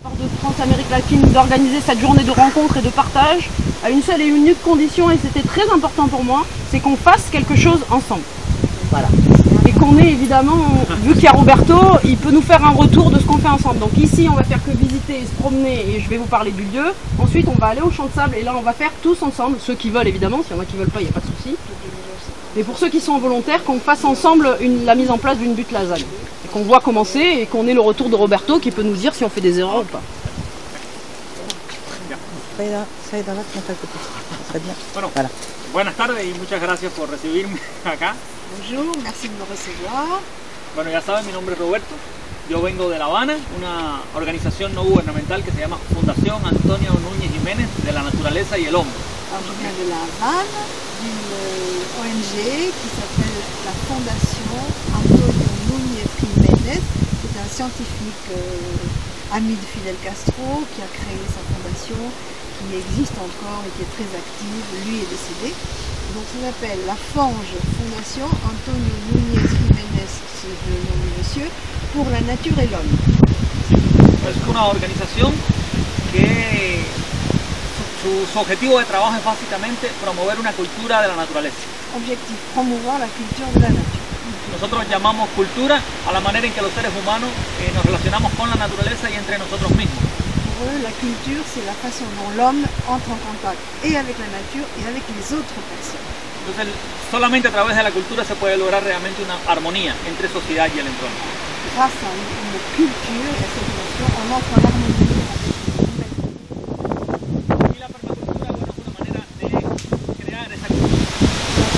De France Amérique latine d'organiser cette journée de rencontre et de partage à une seule et unique condition, et c'était très important pour moi, c'est qu'on fasse quelque chose ensemble. Voilà. Et qu'on ait évidemment, vu qu'il y a Roberto, il peut nous faire un retour de ce qu'on fait ensemble. Donc ici on va faire que visiter et se promener et je vais vous parler du lieu. Ensuite on va aller au champ de sable et là on va faire tous ensemble, ceux qui veulent évidemment, s'il y en a qui veulent pas, il n'y a pas de souci. Et pour ceux qui sont volontaires, qu'on fasse ensemble la mise en place d'une butte lasagne. Et qu'on voit commencer et qu'on ait le retour de Roberto qui peut nous dire si on fait des erreurs ou pas. Bueno, buenas tardes y muchas gracias por recibirme acá. Bonjour, merci de me recevoir. Bueno, ya saben, mi nombre es Roberto. Yo vengo de La Habana, una organización no gubernamental que se llama Fundación Antonio Núñez Jiménez de la Naturaleza y el Hombre. Alors, je viens de La Havane, d'une ONG qui s'appelle la Fondation Antonio Núñez Jiménez. C'est un scientifique ami de Fidel Castro qui a créé sa fondation, qui existe encore et qui est très active. Lui est décédé. Donc ça s'appelle la FANGE, Fondation Antonio Núñez Jiménez, c'est le nom du monsieur, pour la nature et l'homme. Es una organización que su objetivo de trabajo es básicamente promover una cultura de la naturaleza. Objectif, promouvoir la culture de la nature. Nosotros llamamos cultura a la manera en que los seres humanos nos relacionamos con la naturaleza y entre nosotros mismos. Pour eux, la culture, c'est la façon dont l'homme entre en contact et avec la nature et avec les autres personnes. Entonces, solamente a través de la cultura se puede lograr realmente una armonía entre sociedad y el entorno. Grâce à une culture et à cette notion, on entre en harmonie avec Y la permacultura, bueno, es una manera de crear esa cultura.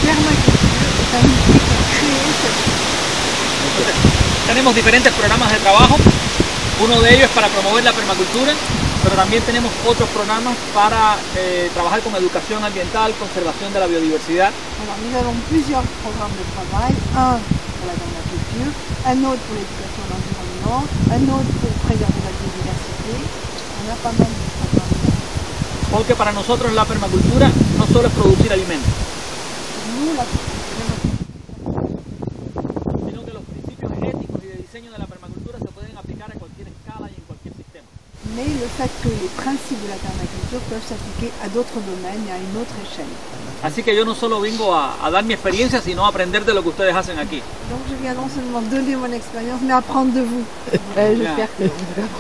la permaculture est un outil pour créer cette culture. Entonces, tenemos diferentes programas de trabajo. Uno de ellos es para promover la permacultura, pero también tenemos otros programas para trabajar con educación ambiental, conservación de la biodiversidad. Alors, nous avons plusieurs programmes de travail, un pour la permaculture, un autre pour l'éducation de l'environnement, un autre pour préserver la biodiversité. On a pas mal de programmes. Porque para nosotros la permacultura no solo es producir alimentos, Pour nous, la permaculture, sino que los principios éticos y de diseño de la permacultura se pueden aplicar a cualquier escala y en cualquier sistema. mais le fait que les principes de la permaculture peuvent s'appliquer à d'autres domaines et à une autre échelle. Así que yo no solo vengo a dar mi experiencia, sino a aprender de lo que ustedes hacen aquí. Donc je viens non seulement donner mon expérience, mais apprendre de vous. J'espère que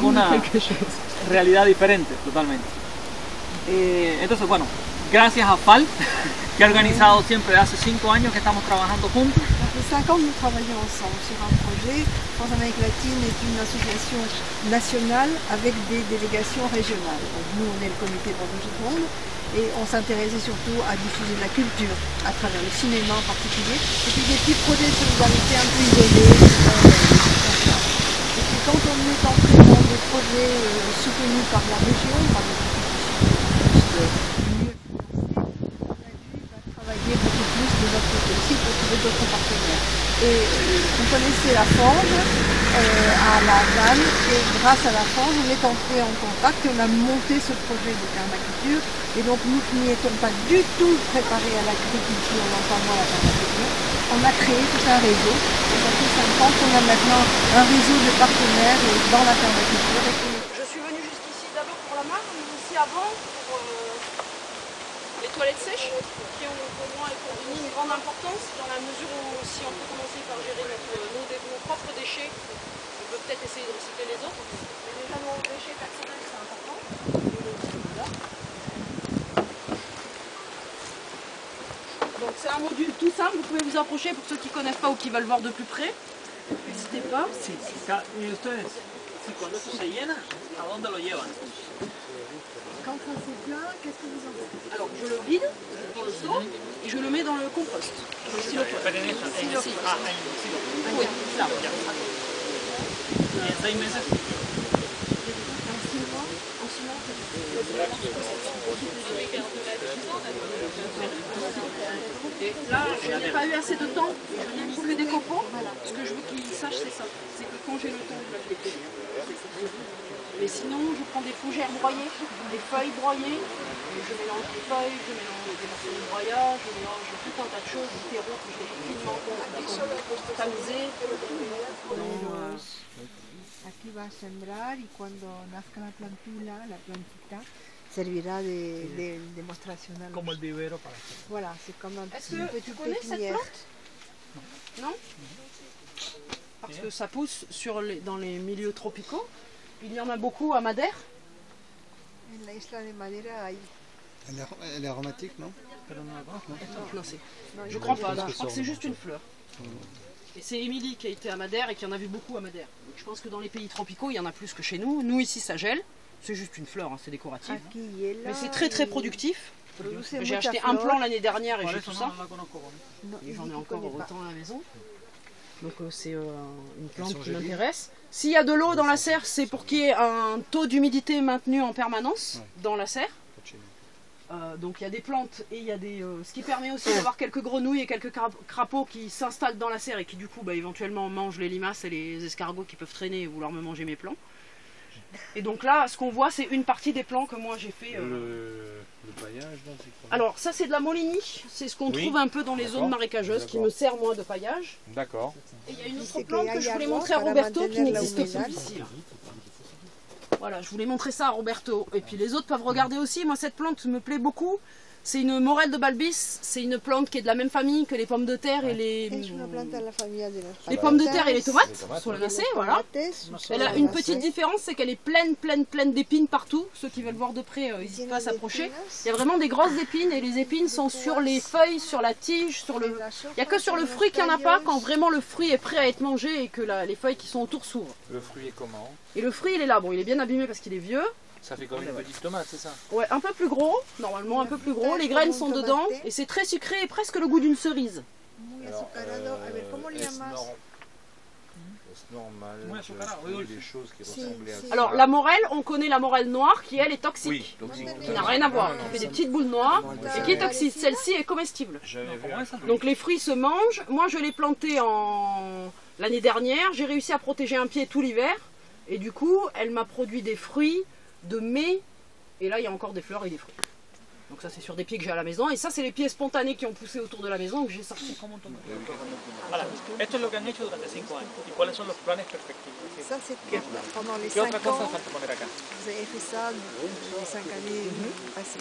Una quelque chose. realidad diferente, totalmente. Entonces, bueno, gracias a FAL, que ha organizado siempre, hace 5 años que estamos trabajando juntos. Ça fait 5 ans que nous travaillons ensemble sur un projet. France Amérique latine est une association nationale avec des délégations régionales. Donc nous, on est le comité Bordeaux du Monde et on s'intéressait surtout à diffuser de la culture à travers le cinéma en particulier et puis des petits projets de solidarité un peu isolés. Et puis quand on est entré dans des projets soutenus par la région, par des institutions mieux financées, on a dû travailler beaucoup plus de notre côté aussi pour trouver d'autres partenaires. Et on connaissait la FANGE à La Havane et grâce à la FANGE on est entré en contact et on a monté ce projet de permaculture et donc nous qui n'y étions pas du tout préparés à l'agriculture, notamment à la permaculture, on a créé tout un réseau et ça fait 5 ans qu'on a maintenant un réseau de partenaires dans la permaculture. Je suis venue jusqu'ici d'abord pour la mare, mais aussi avant pour les toilettes sèches, qui ont pour moi et pour Denis une grande importance, dans la mesure où si on peut commencer par gérer nos propres déchets, on peut peut-être essayer de recycler les autres. Mais déjà nos déchets personnels c'est important. Donc c'est un module tout simple, vous pouvez vous approcher pour ceux qui ne connaissent pas ou qui veulent voir de plus près. N'hésitez pas. Y ustedes, si cuando esto se llena, ¿a dónde lo llevan? Quand ça c'est plein, qu'est-ce que vous en faites? Alors je le vide dans le seau et je le mets dans le compost. Le xylopode. Pero en eso, en el silo. Ah, en el silo. Oui, là. Y en 6 meses. En 6 mois? En ciment, et là, je n'ai pas eu assez de temps, je n'ai mis que des copeaux. Ce que je veux qu'ils sachent, c'est ça. C'est que quand j'ai le temps, je le fais. Mais sinon, je prends des fougères broyées, des feuilles broyées, et je mélange des feuilles, je mélange des morceaux de broyage, je mélange tout un tas de choses, du terreau que je vais finement tamiser. va a sembrar y cuando nazca la plantita, servirá de demostración a los... Como el vivero para hacer. Voilà, c'est comme un Est-ce petit que tu connais cette pépinière. plante? Non. Parce que ça pousse dans les milieux tropicaux. Il y en a beaucoup à Madère. En la isla de Madeira hay... Elle est aromatique, non? Non, je crois pas, non, je crois que c'est juste une fleur. Et c'est Émilie qui a été à Madère et qui en a vu beaucoup à Madère. Donc je pense que dans les pays tropicaux, il y en a plus que chez nous. Nous ici, ça gèle. C'est juste une fleur, hein, c'est décoratif. Aquí y là, Mais c'est très très productif. produce J'ai mucha acheté un flor. plan l'année dernière et Por j'ai eso tout no ça. la conozco. No, Et j'en ai Edith encore connaît pas. autant à la maison. Donc c'est une plante sont qui jolies. m'intéresse. S'il y a de l'eau dans la serre, c'est pour qu'il y ait un taux d'humidité maintenu en permanence dans la serre. Donc il y a des plantes et il y a des... ce qui permet aussi d'avoir quelques grenouilles et quelques crapauds qui s'installent dans la serre et qui du coup éventuellement mangent les limaces et les escargots qui peuvent traîner et vouloir me manger mes plants. Et donc là, ce qu'on voit, c'est une partie des plants que moi j'ai fait. Le paillage, là, c'est quoi? Alors ça c'est de la moligny, c'est ce qu'on Oui. trouve un peu dans les D'accord. zones marécageuses qui me sert moi de paillage. D'accord. Et il y a une autre C'est plante que que je voulais agua montrer à para Roberto qui mantener la n'existe humedad. plus ici. Là. Voilà, je voulais montrer ça à Roberto. Et puis les autres peuvent regarder aussi. Moi cette plante me plaît beaucoup. C'est une morelle de Balbis. C'est une plante qui est de la même famille que les pommes de terre et Es una planta de la familia de las les pommes de terre et les tomates, tomates, solanacées, voilà. tomates, Elle a une petite différence, c'est qu'elle est pleine d'épines partout. Ceux qui veulent voir de près, n'hésitent pas à s'approcher. Il y a vraiment des grosses épines et les épines sont sur les feuilles, sur la tige, sur le... Il n'y a que sur le fruit qu'il n'y en a pas quand vraiment le fruit est prêt à être mangé et que les feuilles qui sont autour s'ouvrent. Le fruit est comment? Et le fruit il est là, bon il est bien abîmé parce qu'il est vieux. Ça fait comme une petite tomate, c'est ça? Ouais, un peu plus gros, normalement un peu plus gros. Les graines sont dedans et c'est très sucré et presque le goût d'une cerise. Muy azucarado. A ver, ¿cómo le llamas? Est-ce normal Muy de azucarado, trouver oui, des choses qui Si, ressemblaient à si. ça? Alors la morelle, on connaît la morelle noire qui elle est toxique. Oui, toxique. Qui n'a rien à voir, qui fait des petites boules noires et qui est toxique. Celle-ci est comestible. J'avais vu Comment un ça? Donc les fruits se mangent. Moi je l'ai planté l'année dernière. J'ai réussi à protéger un pied tout l'hiver. Et du coup, elle m'a produit des fruits de mai. Et là, il y a encore des fleurs et des fruits. Donc ça, c'est sur des pieds que j'ai à la maison. Et ça, c'est les pieds spontanés qui ont poussé autour de la maison que j'ai sortis. Ahora, esto es lo que han hecho durante 5 años. ¿Y cuáles son los planes perspectivos? Ça, c'est pendant les ¿Qué 5 otra cosa ans, falta poner acá? vous avez fait ça les 5 années passées.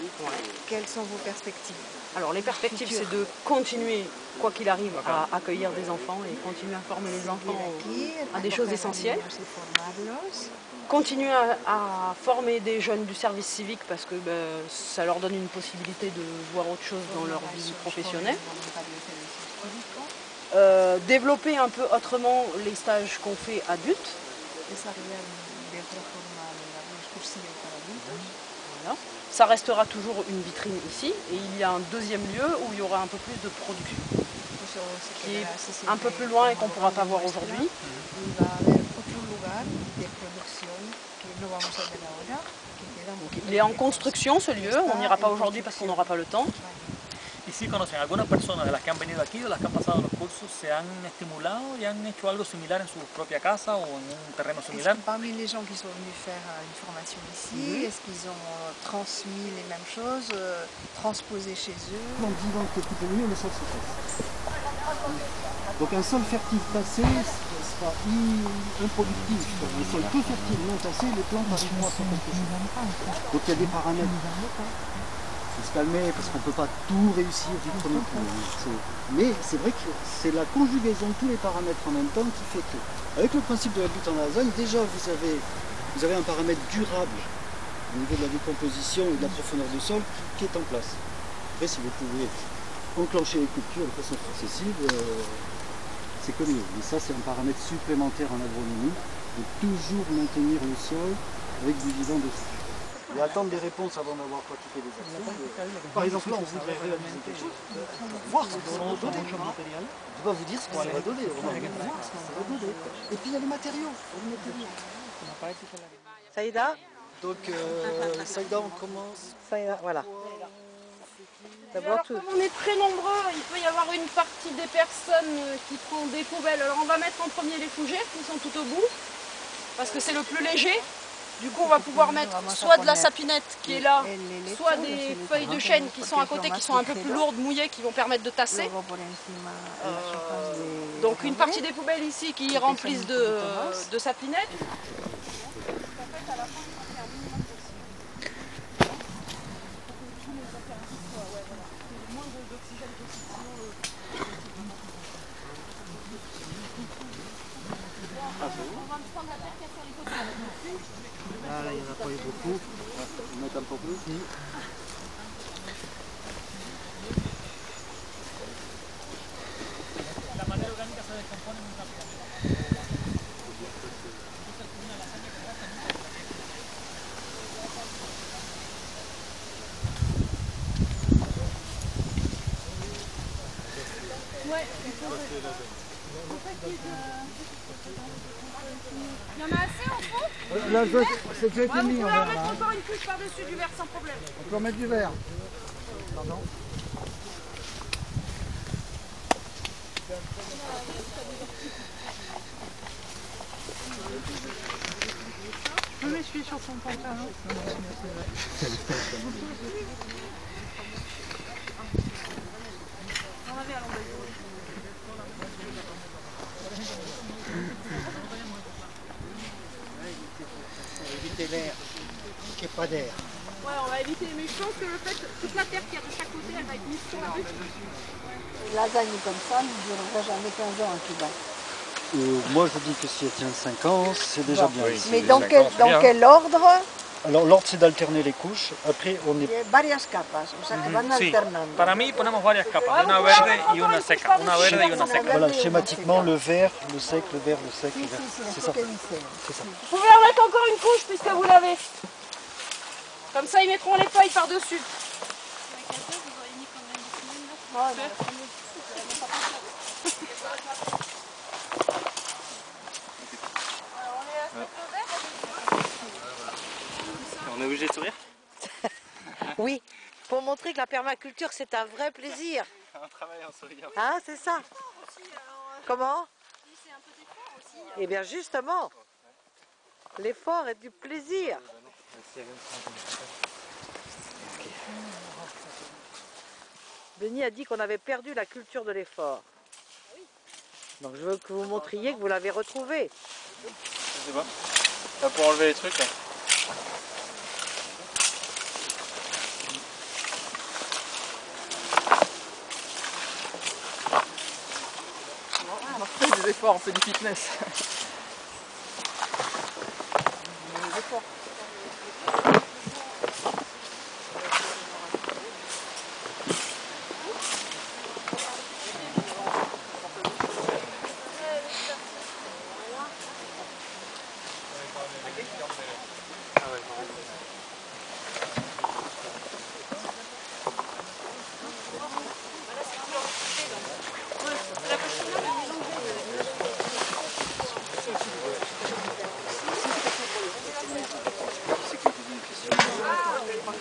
Quelles sont vos perspectives? Alors les perspectives, c'est de continuer, quoi qu'il arrive, à accueillir des enfants et continuer à former les enfants à des choses essentielles. Continuer à former des jeunes du service civique parce que ça leur donne une possibilité de voir autre chose dans leur vie professionnelle. Développer un peu autrement les stages qu'on fait adultes. Voilà. Ça restera toujours une vitrine ici et il y a un deuxième lieu où il y aura un peu plus de production qui est un peu plus loin et qu'on ne pourra pas voir aujourd'hui. Il est en construction ce lieu, on n'ira pas aujourd'hui parce qu'on n'aura pas le temps. Y sí conocen, algunas personas de las que han venido aquí, de las que han pasado los cursos, se han estimulado y han hecho algo similar en su propia casa o en un terreno similar. Parmi les gens qui sont venus faire une formation ici, est-ce qu'ils ont transmis les mêmes choses, transposé chez eux? Plante vivante qui est petit peu mieux, le sol se passe. Donc un sol fertile tassé sera improductif. Un sol peu fertile non tassé, les plantes arriveront à faire quelque chose. Donc il y a des paramètres. Il faut se calmer parce qu'on ne peut pas tout réussir du premier coup. Mais c'est vrai que c'est la conjugaison de tous les paramètres en même temps qui fait que, avec le principe de la butte en lasagna, déjà vous avez un paramètre durable au niveau de la décomposition et de la profondeur de sol qui est en place. Après, si vous pouvez enclencher les cultures de façon successive, c'est comme mieux. Mais ça, c'est un paramètre supplémentaire en agronomie, de toujours maintenir le sol avec du vivant dessus. Et attendre des réponses avant d'avoir pratiqué des actions. Par exemple, là, on voudrait réaliser quelque chose, voir ce que ça va donner. Je ne vais pas vous dire ce que ça va donner, on va voir ce que ça va donner. Et puis il y a les matériaux. Saïda, Donc, Saïda, on commence. Saïda, voilà. Alors, comme on est très nombreux, il peut y avoir une partie des personnes qui prend des poubelles. Alors on va mettre en premier les fougères qui sont tout au bout, parce que c'est le plus léger. Du coup on va pouvoir mettre soit de la sapinette qui est là, soit des feuilles de chêne qui sont à côté, qui sont un peu plus lourdes, mouillées, qui vont permettre de tasser. Donc une partie des poubelles ici qui remplissent de sapinette. Ah là, il n'y en a pas eu beaucoup. On met un peu plus. La materia orgánica se descompone muy rápidamente. Ouais, il y en a assez en fond? Là, c'est déjà été Vous mis pouvez en en verre. mettre Hein. encore une couche par-dessus du verre sans problème. On peut en mettre du verre. Pardon. Je me suis sur son pantalon. Éviter l'air, qu'il n'y ait pas d'air. Ouais, on va éviter, mais je pense que le fait, toute la terre qu'il y a de chaque côté, elle va être mise sur la rue. Une lasagne comme ça ne durera jamais 15 ans à Cuba. Moi, je dis que si elle tient 5 ans, c'est déjà bien. Mais dans quel ordre? Alors, l'ordre, c'est d'alterner les couches. Après, on est... Varias capas, o sea que van Sí, alternando. para mí ponemos varias capas, una verde y una seca, una verde y una seca. Voilà, schématiquement, le vert, le sec, le vert, le sec, le vert. C'est ça. C'est ça. Vous pouvez en mettre encore une couche puisque vous l'avez. Comme ça, ils mettront les feuilles par-dessus. On est obligé de sourire? Oui, pour montrer que la permaculture c'est un vrai plaisir. On travaille en souriant. Hein, c'est ça. Comment? Eh bien justement, l'effort est du plaisir. Denis a dit qu'on avait perdu la culture de l'effort. Donc je veux que vous montriez que vous l'avez retrouvée. Je sais pas. Là, pour enlever les trucs là. On fait des efforts, on fait du fitness.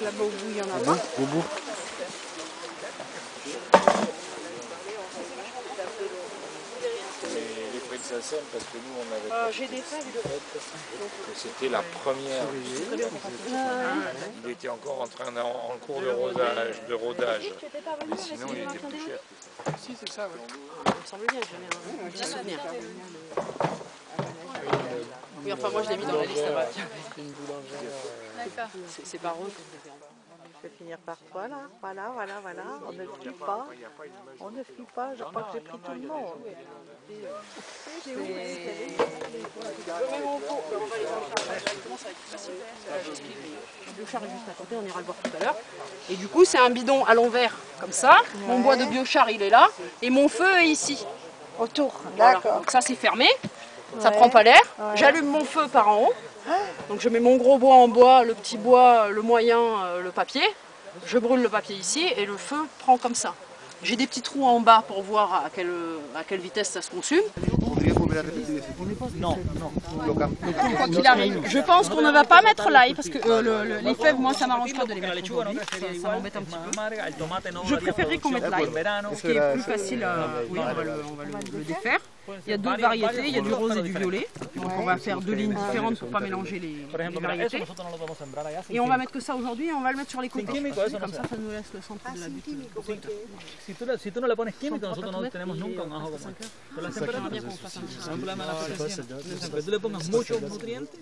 Là-bas au bout, il y en a pas. Au bout. Les fruits de Sassem, parce que nous on avait. J'ai des feuilles de... C'était la première. Il était encore en cours de rodage. Mais sinon il était plus cher. Si, c'est ça, Il me semble bien, j'avais un petit souvenir. Oui, enfin moi je l'ai mis dans la liste là-bas. C'est pas rose. Je vais finir par toi là. Voilà. On ne fuit pas. On ne fuit pas. Je crois que j'ai pris tout le monde. Je mets mon pot, on va les enlever directement, ça va être plus facile. Là, j'explique, le biochar est juste à côté, on ira le voir tout à l'heure. Et du coup, c'est un bidon à l'envers, comme ça. Mon bois de biochar, il est là. Et mon feu est ici. Autour, Voilà. d'accord. Donc ça, c'est fermé. Ça prend pas l'air. J'allume mon feu par en haut. Donc je mets mon gros bois en bois, le petit bois, le moyen, le papier. Je brûle le papier ici et le feu prend comme ça. J'ai des petits trous en bas pour voir à quelle vitesse ça se consume. Non. Quoi qu'il arrive, je pense qu'on ne va pas mettre l'ail parce que les fèves, moi ça m'arrange pas de les mettre aujourd'hui. Ça m'embête un petit peu. Je préférerais qu'on mette l'ail, ce qui est plus facile à... Oui, on va le défaire. Il y a d'autres variétés, il y a du rose et du violet. Donc on va faire deux lignes différentes pour ne pas mélanger les variétés. Et on va mettre que ça aujourd'hui et on va le mettre sur les côtés. Comme ça, ça nous laisse le centre de la butte. Si tú no le pones químico, nosotros no tenemos nunca un ajo como este. Con las temperaturas, no hay problema de la fecundación. Pero tú le pongas muchos nutrientes.